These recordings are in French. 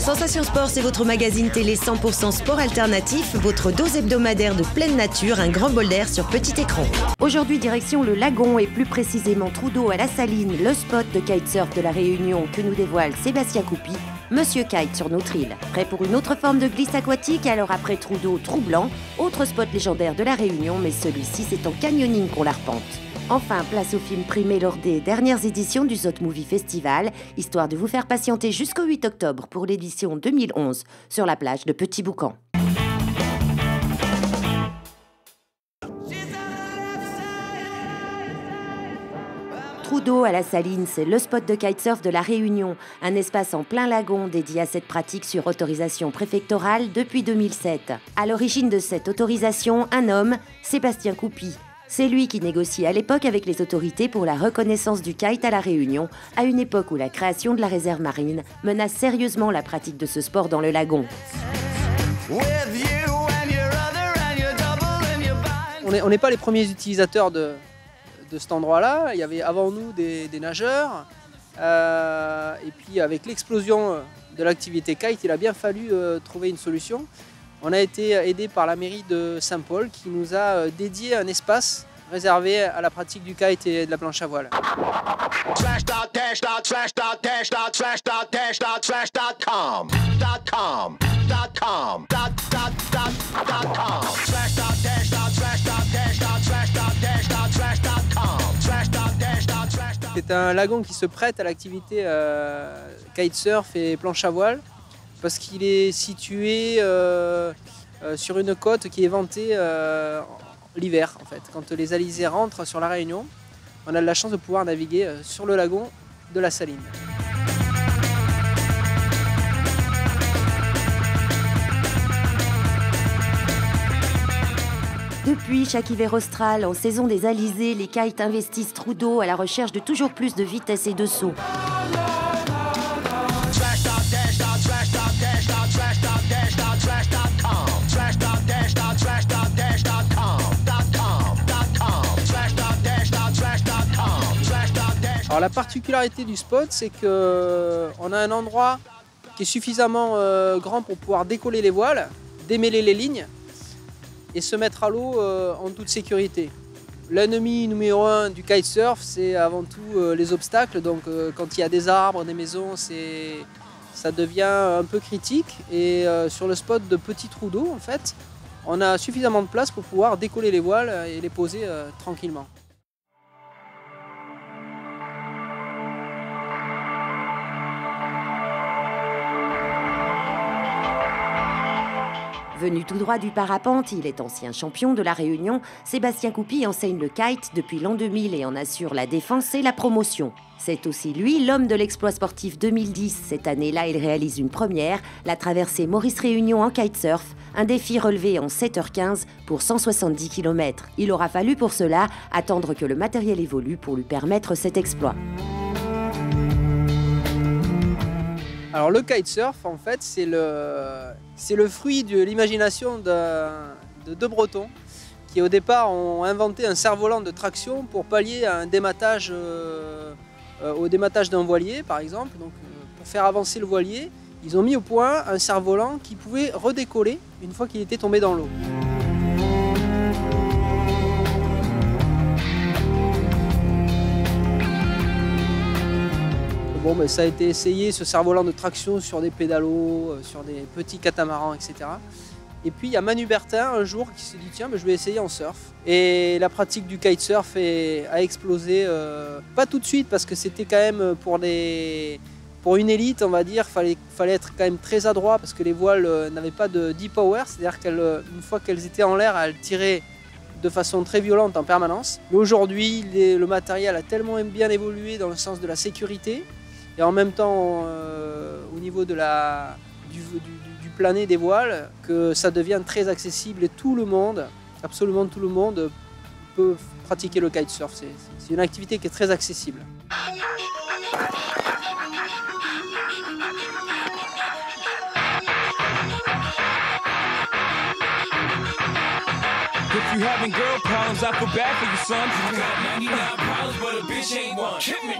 Sensation Sport, c'est votre magazine télé 100% sport alternatif, votre dose hebdomadaire de pleine nature, un grand bol d'air sur petit écran. Aujourd'hui, direction le Lagon et plus précisément Trudeau à la Saline, le spot de kitesurf de la Réunion que nous dévoile Sébastien Coupy, Monsieur Kite sur notre île. Prêt pour une autre forme de glisse aquatique, alors après Trudeau, Troublant, autre spot légendaire de la Réunion, mais celui-ci c'est en canyoning qu'on l'arpente. Enfin, place au film primé lors des dernières éditions du Zot Movie Festival, histoire de vous faire patienter jusqu'au 8 octobre pour l'édition 2011 sur la plage de Petit Boucan. Trudeau à la Saline, c'est le spot de kitesurf de la Réunion, un espace en plein lagon dédié à cette pratique sur autorisation préfectorale depuis 2007. À l'origine de cette autorisation, un homme, Sébastien Coupy. C'est lui qui négocie à l'époque avec les autorités pour la reconnaissance du kite à la Réunion, à une époque où la création de la réserve marine menace sérieusement la pratique de ce sport dans le lagon. On n'est pas les premiers utilisateurs de cet endroit-là. Il y avait avant nous des nageurs. Et puis avec l'explosion de l'activité kite, il a bien fallu trouver une solution. On a été aidé par la mairie de Saint-Paul qui nous a dédié un espace réservé à la pratique du kite et de la planche à voile. C'est un lagon qui se prête à l'activité kitesurf et planche à voile parce qu'il est situé sur une côte qui est ventée l'hiver en fait. Quand les alizés rentrent sur la Réunion, on a de la chance de pouvoir naviguer sur le lagon de la Saline. Depuis chaque hiver austral, en saison des alizés, les kites investissent Trudeau à la recherche de toujours plus de vitesse et de saut. Alors la particularité du spot, c'est qu'on a un endroit qui est suffisamment grand pour pouvoir décoller les voiles, démêler les lignes et se mettre à l'eau en toute sécurité. L'ennemi numéro 1 du kitesurf, c'est avant tout les obstacles. Donc quand il y a des arbres, des maisons, ça devient un peu critique. Et sur le spot de Petit Trudeau, en fait, on a suffisamment de place pour pouvoir décoller les voiles et les poser tranquillement. Venu tout droit du parapente, il est ancien champion de la Réunion. Sébastien Coupy enseigne le kite depuis l'an 2000 et en assure la défense et la promotion. C'est aussi lui l'homme de l'exploit sportif 2010. Cette année-là, il réalise une première, la traversée Maurice-Réunion en kitesurf, un défi relevé en 7h15 pour 170 km. Il aura fallu pour cela attendre que le matériel évolue pour lui permettre cet exploit. Alors le kitesurf, en fait, c'est le fruit de l'imagination de deux Bretons qui au départ ont inventé un cerf-volant de traction pour pallier à un dématage, au dématage d'un voilier par exemple. Donc, pour faire avancer le voilier, ils ont mis au point un cerf-volant qui pouvait redécoller une fois qu'il était tombé dans l'eau. Bon, ben, ça a été essayé, ce cerf-volant de traction, sur des pédalos, sur des petits catamarans, etc. Et puis il y a Manu Bertin un jour qui s'est dit tiens, ben, je vais essayer en surf. Et la pratique du kitesurf a explosé, pas tout de suite parce que c'était quand même pour une élite, on va dire, fallait être quand même très adroit parce que les voiles n'avaient pas de deep power, c'est-à-dire qu'une fois qu'elles étaient en l'air, elles tiraient de façon très violente en permanence. Mais aujourd'hui, le matériel a tellement bien évolué dans le sens de la sécurité et en même temps au niveau de du plané des voiles, que ça devient très accessible et tout le monde, absolument tout le monde, peut pratiquer le kitesurf. C'est une activité qui est très accessible. If you having girl problems, I feel bad for you, son. I got 99 problems, but a bitch ain't one. Hit me.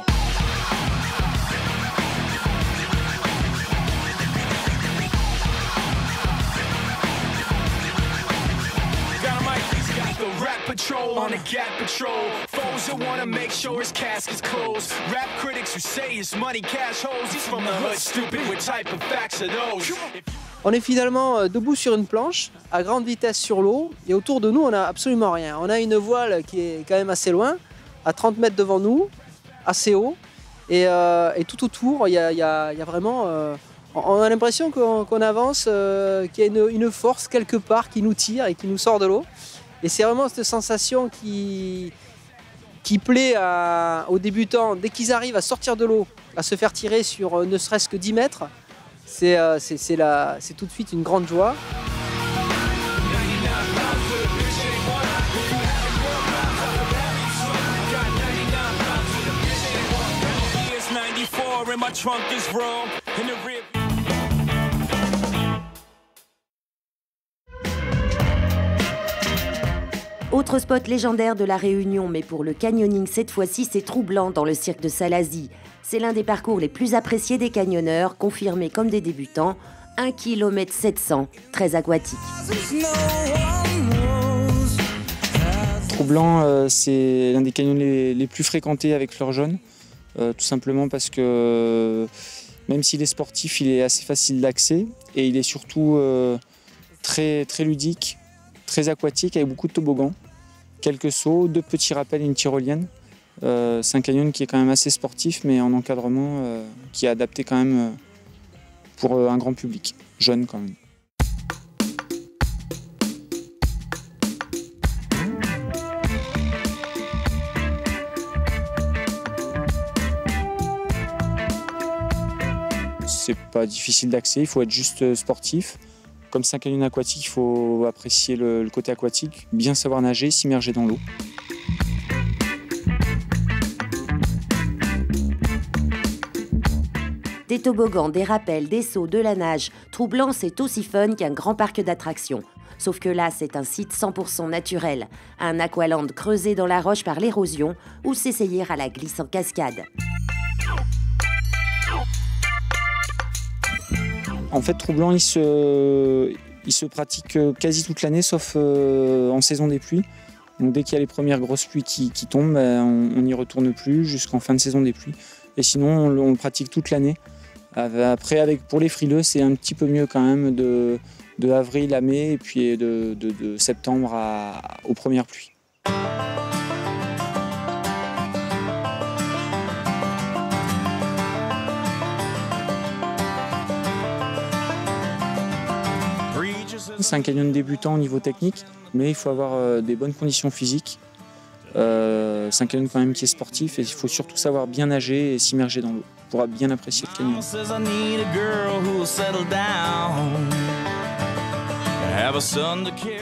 patrol on the Gap Patrol. Foes that wanna make sure his casket's closed. Rap critics who say his money cash holes. He's from the hood, stupid, what type of facts are those? On est finalement debout sur une planche, à grande vitesse sur l'eau, et autour de nous, on n'a absolument rien. On a une voile qui est quand même assez loin, à 30 mètres devant nous, assez haut, et tout autour, il y a vraiment... on a l'impression qu'on avance, qu'il y a une force quelque part qui nous tire et qui nous sort de l'eau. Et c'est vraiment cette sensation qui plaît aux débutants, dès qu'ils arrivent à sortir de l'eau, à se faire tirer sur ne serait-ce que 10 mètres. C'est tout de suite une grande joie. Autre spot légendaire de la Réunion, mais pour le canyoning cette fois-ci, c'est Troublant dans le cirque de Salazie. C'est l'un des parcours les plus appréciés des canyonneurs, confirmés comme des débutants. 1 km 700, très aquatique. Troublant, c'est l'un des canyons les plus fréquentés avec fleurs jaunes, tout simplement parce que même s'il est sportif, il est assez facile d'accès et il est surtout très ludique, très aquatique avec beaucoup de toboggans, quelques sauts, 2 petits rappels et une tyrolienne. C'est un canyon qui est quand même assez sportif, mais en encadrement qui est adapté quand même pour un grand public, jeune quand même. C'est pas difficile d'accès, il faut être juste sportif. Comme c'est un canyon aquatique, il faut apprécier le côté aquatique, bien savoir nager, s'immerger dans l'eau. Des toboggans, des rappels, des sauts, de la nage. Troublant, c'est aussi fun qu'un grand parc d'attractions. Sauf que là, c'est un site 100% naturel. Un aqualand creusé dans la roche par l'érosion ou s'essayer à la glisse en cascade. En fait, Troublant, il se pratique quasi toute l'année, sauf en saison des pluies. Donc, dès qu'il y a les premières grosses pluies qui tombent, on n'y retourne plus jusqu'en fin de saison des pluies. Et sinon, on le pratique toute l'année. Après, pour les frileux, c'est un petit peu mieux quand même de avril à mai et puis de septembre aux premières pluies. C'est un canyon débutant au niveau technique, mais il faut avoir des bonnes conditions physiques. C'est un canyon quand même qui est sportif et il faut surtout savoir bien nager et s'immerger dans l'eau pour bien apprécier le canyon.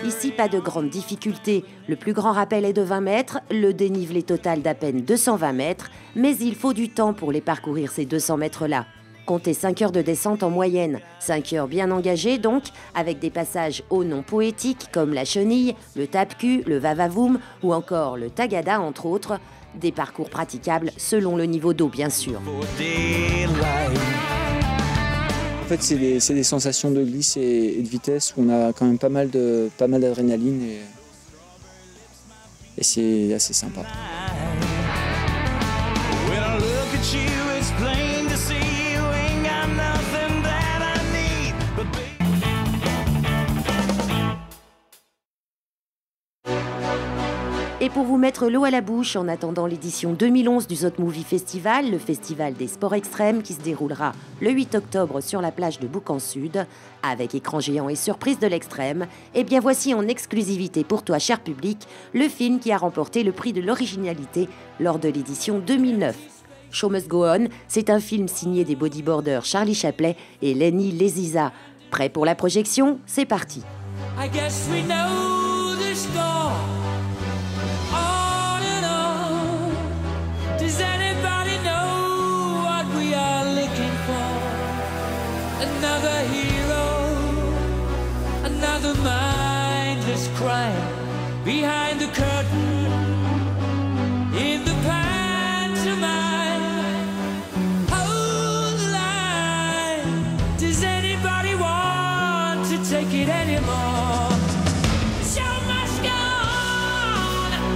Ici, pas de grande difficulté. Le plus grand rappel est de 20 mètres, le dénivelé total d'à peine 220 mètres, mais il faut du temps pour les parcourir ces 200 mètres-là. Comptez 5 heures de descente en moyenne, 5 heures bien engagées donc, avec des passages au nom poétiques comme la chenille, le tape-cul, le vavavoum ou encore le tagada entre autres. Des parcours praticables selon le niveau d'eau bien sûr. En fait, c'est des sensations de glisse et de vitesse où on a quand même pas mal d'adrénaline et c'est assez sympa. Et pour vous mettre l'eau à la bouche en attendant l'édition 2011 du Zot Movie Festival, le festival des sports extrêmes qui se déroulera le 8 octobre sur la plage de Boucan Sud, avec écran géant et surprise de l'extrême, et bien voici en exclusivité pour toi, cher public, le film qui a remporté le prix de l'originalité lors de l'édition 2009. Show Must Go On, c'est un film signé des bodyboarders Charlie Chapley et Lenny Leziza. Prêt pour la projection? C'est parti. I guess we know the score. On and on. Does anybody know what we are looking for? Another hero, another mindless crime behind the curtain in the pantomime. Hold the line. Does anybody want to take it anymore? The show must go on.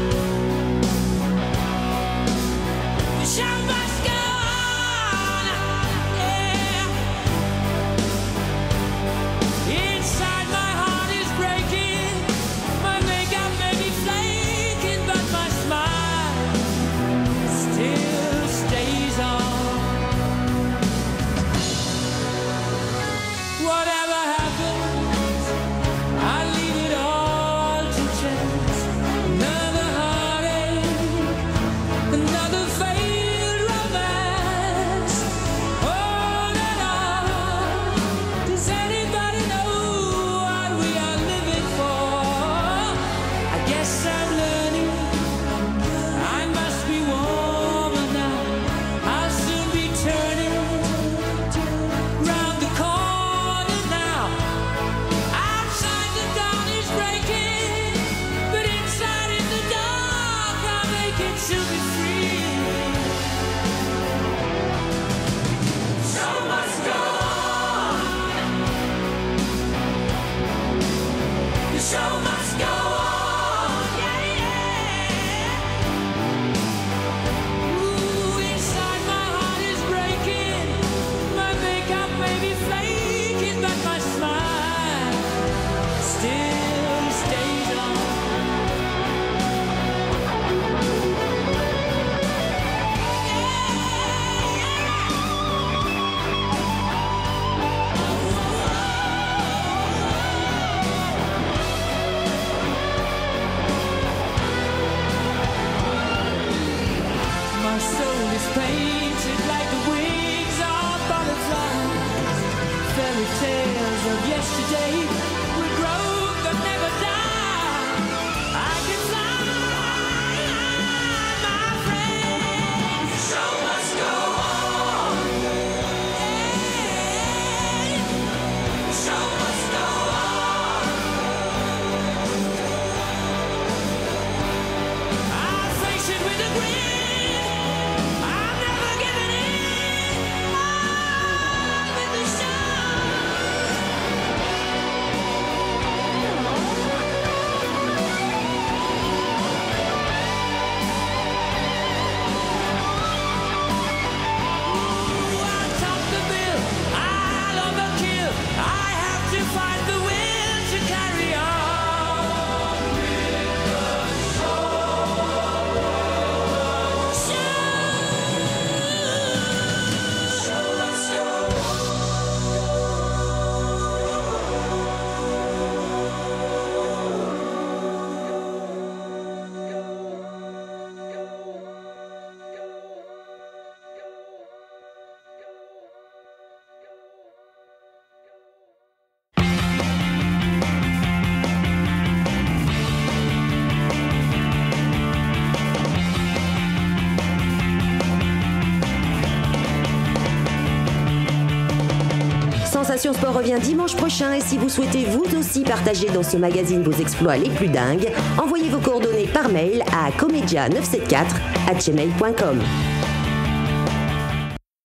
Passion Sport revient dimanche prochain et si vous souhaitez vous aussi partager dans ce magazine vos exploits les plus dingues, envoyez vos coordonnées par mail à comedia974@gmail.com.